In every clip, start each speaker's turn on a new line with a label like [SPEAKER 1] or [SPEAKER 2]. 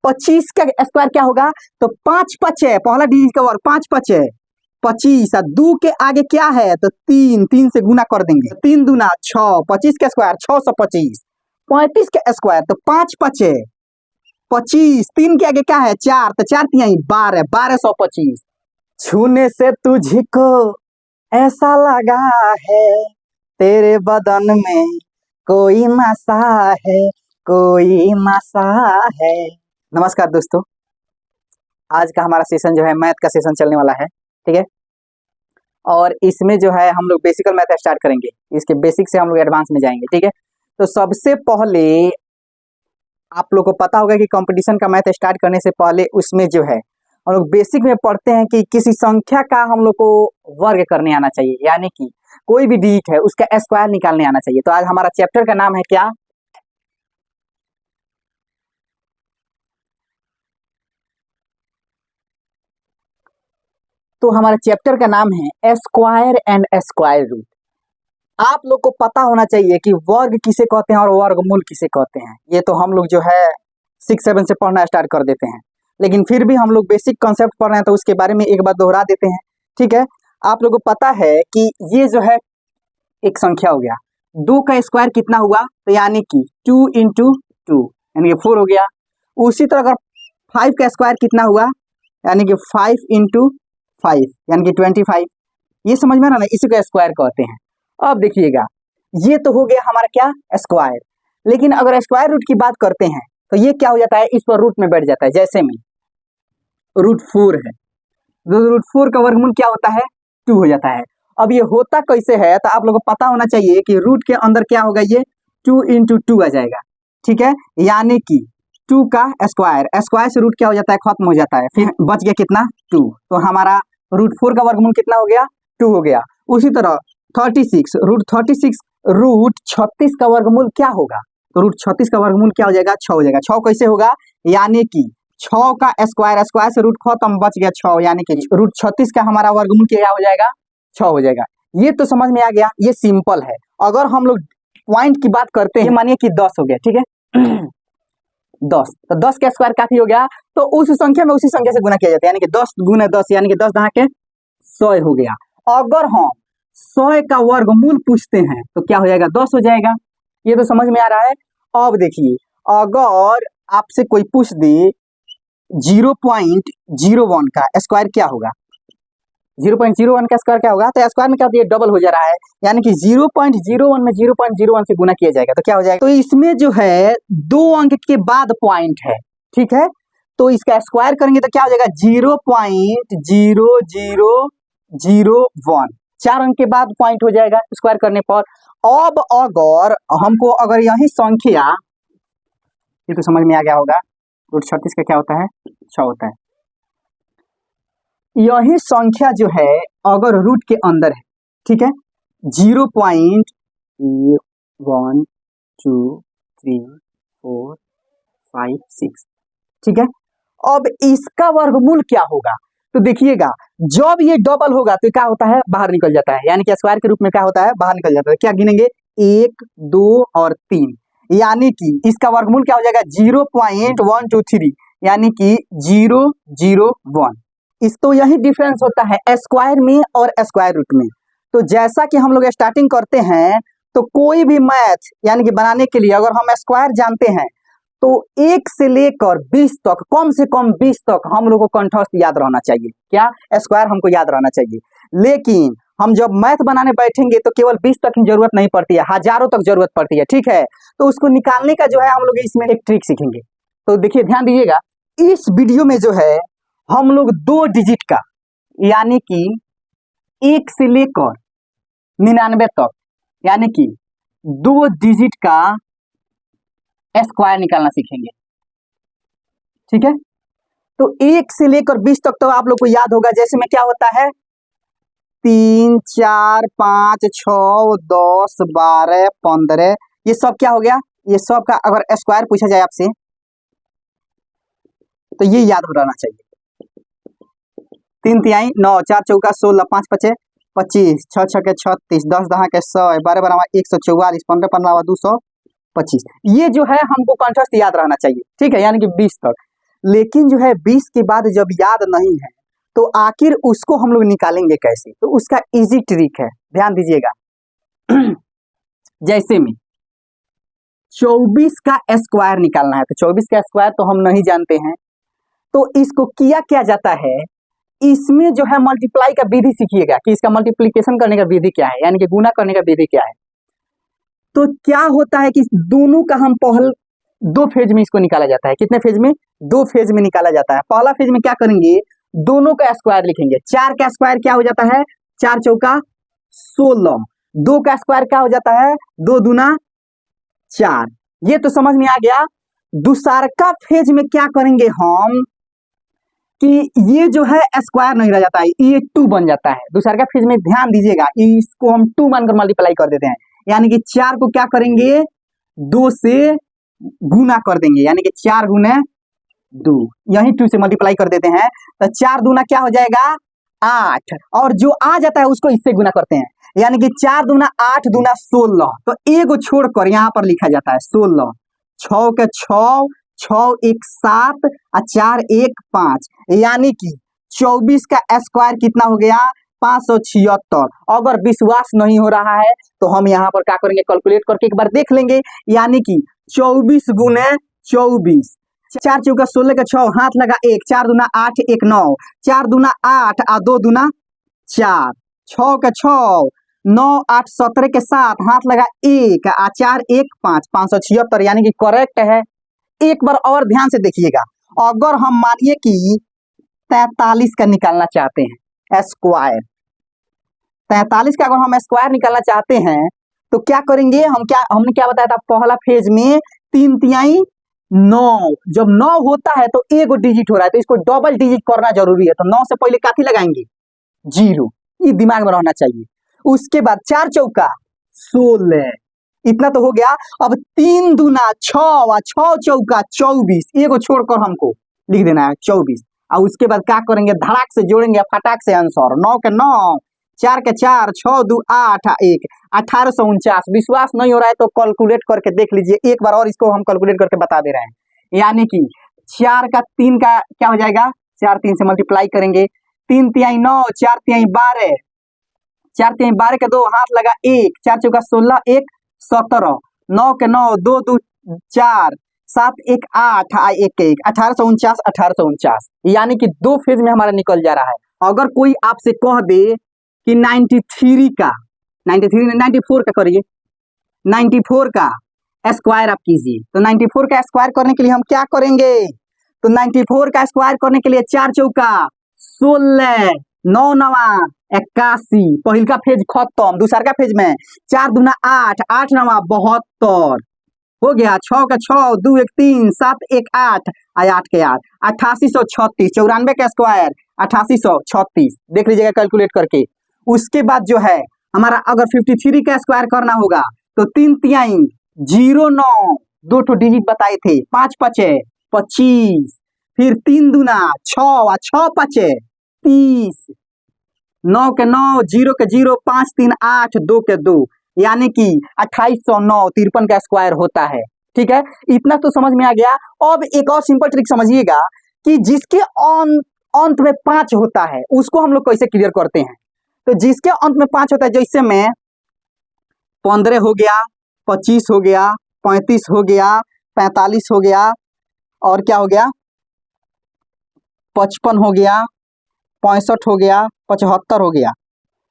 [SPEAKER 1] 25 का स्क्वायर क्या होगा? तो 5 5 है, पहला डिजिट का वर्ग 5 5 है 25। और 2 के आगे क्या है? तो 3, 3 से गुना कर देंगे, 3 दूना 6, 25 का स्क्वायर 625। 35 का स्क्वायर तो 5 5 है 25, 3 के आगे क्या है? 4, तो 4 3 12, 1225। छूने से तुझको ऐसा लगा है तेरे बदन में कोई नशा है, कोई नशा है। नमस्कार दोस्तों, आज का हमारा सेशन जो है मैथ का सेशन चलने वाला है, ठीक है। और इसमें जो है हम लोग बेसिकल मैथ स्टार्ट करेंगे, इसके बेसिक से हम लोग एडवांस में जाएंगे, ठीक है। तो सबसे पहले आप लोग को पता होगा कि कंपटीशन का मैथ स्टार्ट करने से पहले उसमें जो है हम लोग बेसिक में पढ़ते हैं कि किसी संख्या का हम लोग को वर्ग करने आना चाहिए, यानी कि कोई भी डिजिट है उसका स्क्वायर निकालने आना चाहिए। तो आज हमारा चैप्टर का नाम है क्या? तो हमारे चैप्टर का नाम है स्क्वायर एंड स्क्वायर रूट। आप लोग को पता होना चाहिए कि वर्ग किसे कहते हैं और वर्गमूल किसे कहते हैं। ये तो हम लोग जो है 6 7 से पढ़ना स्टार्ट कर देते हैं, लेकिन फिर भी हम लोग बेसिक कॉन्सेप्ट पढ़ रहे हैं तो उसके बारे में एक बार दोहरा देते हैं, ठीक है। आप लोग को पता है कि ये जो है एक संख्या हो गया, 2 का स्क्वायर कितना हुआ? तो यानी कि 2 इंटू 2 यानी कि 4 हो गया। उसी तरह अगर 5 का स्क्वायर कितना हुआ? यानी कि 5 इंटू 5 यानी कि 25। ये समझ में आ रहा ना, इसी को स्क्वायर कहते हैं। अब देखिएगा, ये तो हो गया हमारा क्या? स्क्वायर। लेकिन अगर स्क्वायर रूट की बात करते हैं तो ये क्या हो जाता है? इस पर रूट में बैठ जाता है। जैसे में रूट 4 है, रूट 4 का वर्गमूल क्या होता है? 2 हो जाता है। अब ये होता कैसे है? तो आप लोगों को पता होना चाहिए कि रूट के अंदर क्या होगा? ये 2 इंटू 2 आ जाएगा, ठीक है। यानी कि 2 का स्क्वायर, स्क्वायर से रूट क्या हो जाता है? खत्म हो जाता है। फिर बच गया कितना? 2। तो हमारा रूट 4 का वर्गमूल कितना हो गया? 2 हो गया। उसी तरह 36, रूट 36 का वर्गमूल क्या होगा? तो रूट 36 का वर्गमूल क्या हो जाएगा? 6 हो जाएगा। 6 कैसे होगा? यानी कि 6 का स्क्वायर, स्क्वायर से रूट खत्म, बच गया 6, यानी कि रूट 36 का हमारा वर्गमूल क्या हो जाएगा? 6 हो जाएगा। ये तो समझ में आ गया, ये सिंपल है। अगर हम लोग पॉइंट की बात करते हैं, मानिए कि 10 हो गया, ठीक है 10, तो 10 का स्क्वायर काफी हो गया, तो उस संख्या में उसी संख्या से गुना किया जाता है, यानी कि 10 गुना 10 यानी कि 10 दहा के 100 हो गया। अगर हम 100 का वर्गमूल पूछते हैं तो क्या हो जाएगा? 10 हो जाएगा। ये तो समझ में आ रहा है। अब देखिए, अगर आपसे कोई पूछ दे 0.01 का स्क्वायर क्या होगा? 0.01 का स्क्वायर क्या होगा? तो स्क्वायर में क्या होता है? डबल हो जा रहा है, यानी कि 0.01 में 0.01 से गुना किया जाएगा तो क्या हो जाएगा? तो इसमें जो है 2 अंक के बाद पॉइंट है, ठीक है। तो इसका स्क्वायर करेंगे तो क्या हो जाएगा? 0.0001, 4 अंक के बाद पॉइंट हो जाएगा स्क्वायर करने पर। अब अगर हमको अगर यही संख्या, ये तो समझ में आ गया होगा, रूट 36 का क्या होता है? 6 होता है। यही संख्या जो है अगर रूट के अंदर है, ठीक है, 0.1 2 3 4 5 6, ठीक है। अब इसका वर्गमूल क्या होगा? तो देखिएगा, जब ये डबल होगा तो क्या होता है? बाहर निकल जाता है, यानी कि स्क्वायर के रूप में क्या होता है? बाहर निकल जाता है। क्या गिनेंगे? 1 2 और 3, यानी कि इसका वर्गमूल क्या हो जाएगा? 0.123 यानी कि 001। इस तो यही डिफरेंस होता है स्क्वायर में और स्क्वायर रूट में। तो जैसा कि हम लोग स्टार्टिंग करते हैं, तो कोई भी मैथ यानी कि बनाने के लिए अगर हम स्क्वायर जानते हैं तो 1 से लेकर 20 तक, कम से कम 20 तक हम लोग को कंठस्थ याद रहना चाहिए। क्या? स्क्वायर हमको याद रहना चाहिए। लेकिन हम जब मैथ बनाने बैठेंगे तो केवल 20 तक ही जरूरत नहीं पड़ती है, हजारों तक जरूरत पड़ती है, ठीक है। तो उसको निकालने का जो है हम लोग इसमें एक ट्रिक सीखेंगे। तो देखिए, ध्यान दीजिएगा, इस वीडियो में जो है हम लोग 2 डिजिट का, यानी कि 1 से लेकर 99 तक, यानी कि 2 डिजिट का स्क्वायर निकालना सीखेंगे, ठीक है। तो 1 से लेकर 20 तक तो आप लोग को याद होगा, जैसे में क्या होता है? 3 4 5 6 10 12 15, ये सब क्या हो गया? ये सब का अगर स्क्वायर पूछा जाए आपसे तो ये याद हो रहना चाहिए। 3 तिहाई 9, 4 चौका 16, 5 पचे 25, 6 छके 36, 10 दहा के 100, 12 बराबर 144, 15 15 225। ये जो है हमको कंठस्थ याद रहना चाहिए, ठीक है, यानी कि 20 तक। लेकिन जो है 20 के बाद जब याद नहीं है तो आखिर उसको हम लोग निकालेंगे कैसे, तो उसका इजी ट्रिक है, ध्यान दीजिएगा। जैसे में 24 का स्क्वायर निकालना है, तो 24 का स्क्वायर तो हम नहीं जानते हैं, तो इसको किया क्या जाता है, इसमें जो है मल्टीप्लाई का विधि सीखिएगा कि इसका मल्टीप्लिकेशन करने का विधि क्या है, यानी कि गुना करने का विधि क्या है। तो क्या होता है कि दोनों का हम दो फेज में इसको निकाला जाता है। कितने फेज में? 2 फेज में निकाला जाता है। पहला फेज में क्या करेंगे, दोनों का स्क्वायर लिखेंगे। 4 का स्क्वायर क्या हो जाता है, 4 चौका 16। 2 का स्क्वायर क्या हो जाता है, 2 दूना 4। ये तो समझ में आ गया। दूसरा का फेज में क्या करेंगे हम कि ये जो है स्क्वायर नहीं रह जाता है, ये 2 बन जाता है। दूसरा का फेज में ध्यान दीजिएगा, इसको हम 2 मानकर मल्टीप्लाई कर देते हैं, यानी कि 4 को क्या करेंगे, 2 से गुना कर देंगे, यानी कि 4 गुने 2, यही 2 से मल्टीप्लाई कर देते हैं, तो 4 दूना क्या हो जाएगा 8, और जो आ जाता है उसको इससे गुना करते हैं, यानी कि 4 दूना 8 दूना 16, तो एगो छोड़कर यहाँ पर लिखा जाता है 16। 6 के 6, 6 1 7 और 4 1 5, यानी कि 24 का स्क्वायर कितना हो गया 576। अगर विश्वास नहीं हो रहा है तो हम यहाँ पर क्या करेंगे, कैलकुलेट करके एक बार देख लेंगे, यानी कि 24 गुने 24, 4 चौका 16 का 6, हाथ लगा 1, 4 दूना 8 1 9, 4 दूना 8 और 2 दूना 4, 6 का 6, 9 8 17 के 7, हाथ लगा 1 और 4 1 5, 576, यानी कि करेक्ट है। एक बार और ध्यान से देखिएगा, अगर हम मानिए कि 43 का निकालना चाहते हैं स्क्वायर, 43 का अगर हम स्क्वायर निकालना चाहते हैं तो क्या करेंगे, हमने क्या बताया था, पहला फेज में 3 तिहाई 9, जब 9 होता है तो एगो डिजिट हो रहा है, तो इसको डबल डिजिट करना जरूरी है, तो 9 से पहले काफी लगाएंगे 0, ये दिमाग में रहना चाहिए। उसके बाद 4 चौका 16, इतना तो हो गया। अब 3 दूना 6 और 6 चौका 24, एगो छोड़कर हमको लिख देना है 24, और उसके बाद क्या करेंगे, धड़ाक से जोड़ेंगे फटाक से आंसर, 9 के 9, 4 के 4, 6 2 8 1, 1849। विश्वास नहीं हो रहा है तो कैलकुलेट करके देख लीजिए, एक बार और इसको हम कैलकुलेट करके बता दे रहे हैं, यानी कि 4 का 3 का क्या हो जाएगा, 4 3 से मल्टीप्लाई करेंगे, 3 तिहाई 9, 4 तिहाई 12, 4 तिहाई 12 के 2, हाथ लगा 1, 4 चौका 16 1 17, 9 के 9, 2 2 4, 7 1 8 1 1, 1849 1849, यानी कि 2 फेज में हमारा निकल जा रहा है। अगर कोई आपसे कह दे कि 93 का 94 का करिए, 94 का स्क्वायर आप कीजिए, तो 94 का स्क्वायर करने के लिए हम क्या करेंगे, तो 94 का स्क्वायर करने के लिए 4 चौका 16, 9 9 81, पहल का फेज खत्म। दूसरा का फेज में 4 दूना 8, 8 9 72 हो गया, 6 का 6, 2 1 3, 7 1 8 8 के 8, 8836, 94 का स्क्वायर 8836, देख लीजिएगा कैलकुलेट करके। उसके बाद जो है हमारा अगर 53 का स्क्वायर करना होगा तो 3 तिहाई 0 9, 2 ठो डिजिट बताए थे, 5 5 25, फिर 3 दूना 6 और 6 5 30, 9 के 9, 0 के 0, 5 3 8, 2 के 2, यानी कि 2809 53 का स्क्वायर होता है। ठीक है, इतना तो समझ में आ गया। अब एक और सिंपल ट्रिक समझिएगा कि जिसके अंत में 5 होता है उसको हम लोग कैसे क्लियर करते हैं। तो जिसके अंत में 5 होता है, जैसे में 15 हो गया, 25 हो गया, 35 हो गया, 45 हो गया, और क्या हो गया 55 हो गया, 65 हो गया, 75 हो गया।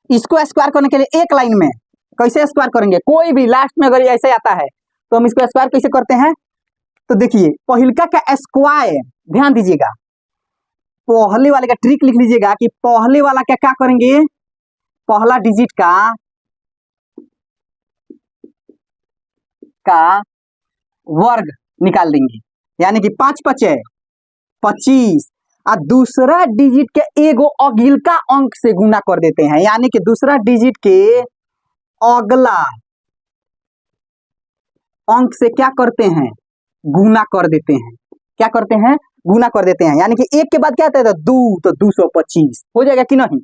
[SPEAKER 1] इसको स्क्वायर करने के लिए एक लाइन में कैसे स्क्वायर करेंगे, कोई भी लास्ट में अगर ऐसे आता है तो हम इसको स्क्वायर कैसे करते हैं। तो देखिए पहिलका का स्क्वायर, ध्यान दीजिएगा, पहले वाले का ट्रिक लिख लीजिएगा कि पहले वाला क्या करेंगे, पहला डिजिट का वर्ग निकाल देंगे, यानी कि 5 5 25, और दूसरा डिजिट के एगो अगिलका अंक से गुना कर देते हैं, यानी कि दूसरा डिजिट के अगला अंक से क्या करते हैं, गुना कर देते हैं। क्या करते हैं, गुना कर देते हैं, यानी कि 1 के बाद क्या आता है, 2, तो 225 हो जाएगा कि नहीं।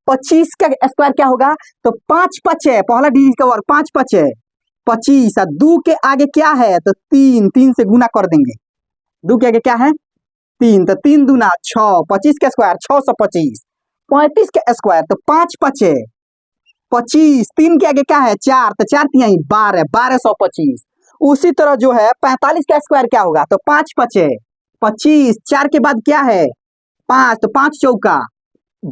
[SPEAKER 1] 25 का स्क्वायर क्या होगा, तो 5 5 पहला डिजिट का वर्ग 5 5 25, और 2 के आगे क्या है, तो 3 3 से गुना कर देंगे, 2 के आगे क्या है 3 तो 3 दूना 6, 25 का स्क्वायर 625, 35 का स्क्वायर तो 5 पचे 25, 3 के आगे क्या है 4, तो 4 तिहाई 12, 1225। उसी तरह जो है 45 का स्क्वायर क्या होगा, तो 5 पचे 25, 4 के बाद क्या है 5, तो 5 चौका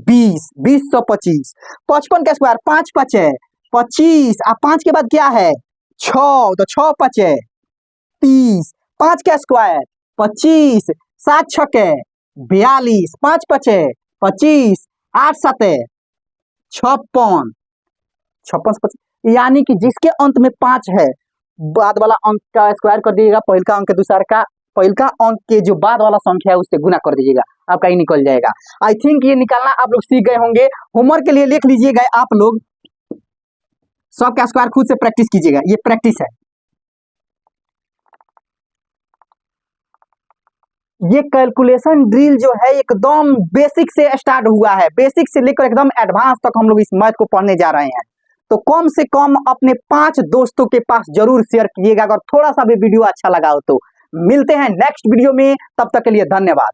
[SPEAKER 1] 20, 2025। 55 का स्क्वायर 5 पचे 25, और 5 के बाद क्या है 6, तो 6 पचे 30, 5 का स्क्वायर 25, 7 छके 42, 5 पचे 25, 8 सते 56, 56, यानी कि जिसके अंत में 5 है बाद वाला अंक का स्क्वायर कर दीजिएगा, पहल का अंक के दूसरा का पहल का अंक के जो बाद वाला संख्या है उससे गुना कर दीजिएगा, आपका ही निकल जाएगा। आई थिंक ये निकालना आप लोग सीख गए होंगे। होमवर्क के लिए लिख लीजिएगा आप लोग, सबका स्क्वायर खुद से प्रैक्टिस कीजिएगा, ये प्रैक्टिस है। ये कैलकुलेशन ड्रिल जो है एकदम बेसिक से स्टार्ट हुआ है, बेसिक से लेकर एकदम एडवांस तक हम लोग इस मैथ को पढ़ने जा रहे हैं। तो कम से कम अपने 5 दोस्तों के पास जरूर शेयर कीजिएगा अगर थोड़ा सा भी वीडियो अच्छा लगा हो तो। मिलते हैं नेक्स्ट वीडियो में, तब तक के लिए धन्यवाद।